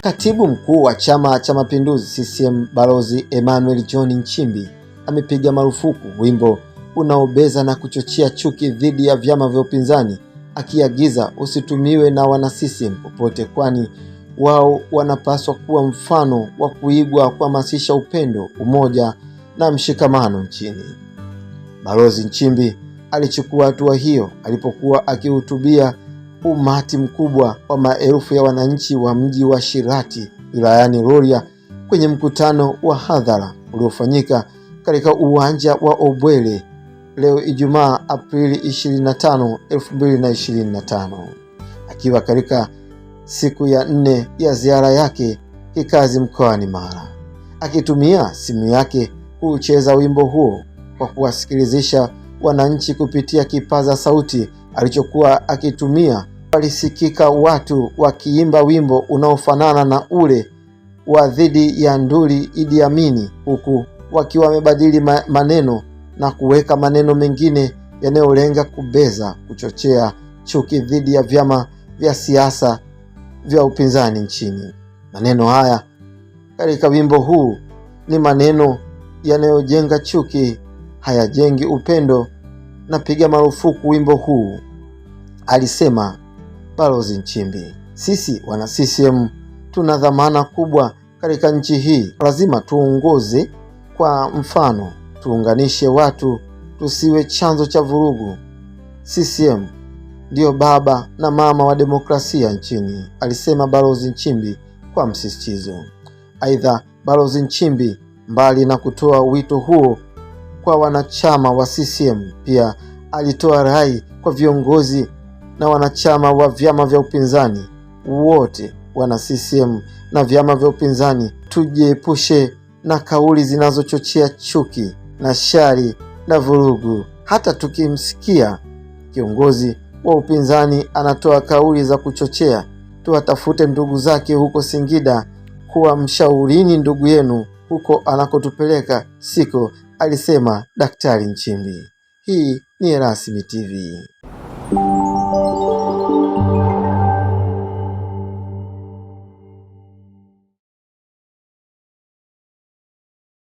Katibu mkuu wa Chama cha Mapinduzi CCM Balozi Emmanuel John Nchimbi amepiga marufuku wimbo unaobeza na kuchochea chuki dhidi ya vyama vya upinzani, akiagiza usitumiwe na wana CCM popote, kwani wao wanapaswa kuwa mfano wa kuigwa kuhamasisha upendo, umoja na mshikamano nchini. Balozi Nchimbi alichukua hatua hiyo alipokuwa akihutubia umati mkubwa wa maelfu ya wananchi wa mji wa Shirati wilayani Rorya kwenye mkutano wa hadhara uliofanyika katika uwanja wa Obwele leo Ijumaa Aprili 25, 2025. Akiwa katika siku ya 4 ya ziara yake kikazi mkoani Mara, akitumia simu yake kucheza wimbo huo kwa kuwasikilizisha wananchi kupitia kipaza sauti alichokuwa akitumia, walisikika watu wakiimba wimbo unaofanana na ule wa dhidi ya nduli Idi Amin, huku wakiwa wamebadili maneno na kuweka maneno mengine yanayolenga kubeza, kuchochea chuki dhidi ya vyama vya siasa vya upinzani nchini. Maneno haya katika wimbo huu ni maneno yanayojenga chuki, hayajengi upendo. Napiga marufuku wimbo huu, alisema Balozi Nchimbi. Sisi wana CCM tuna dhamana kubwa katika nchi hii. Lazima tuongoze kwa mfano, tuunganishe watu, tusiwe chanzo cha vurugu. CCM ndio baba na mama wa demokrasia nchini, alisema Balozi Nchimbi kwa msisitizo. Aidha, Balozi Nchimbi mbali na kutoa wito huo kwa wanachama wa CCM, pia alitoa rai kwa viongozi na wanachama wa vyama vya upinzani wote. Wana CCM na vyama vya upinzani tujiepushe na kauli zinazochochea chuki na shari na vurugu. Hata tukimsikia kiongozi wa upinzani anatoa kauli za kuchochea, tuwatafute ndugu zake huko Singida kuwa mshaurini ndugu yenu huko anakotupeleka siko, alisema Daktari Nchimbi. Hii ni Erasmi TV.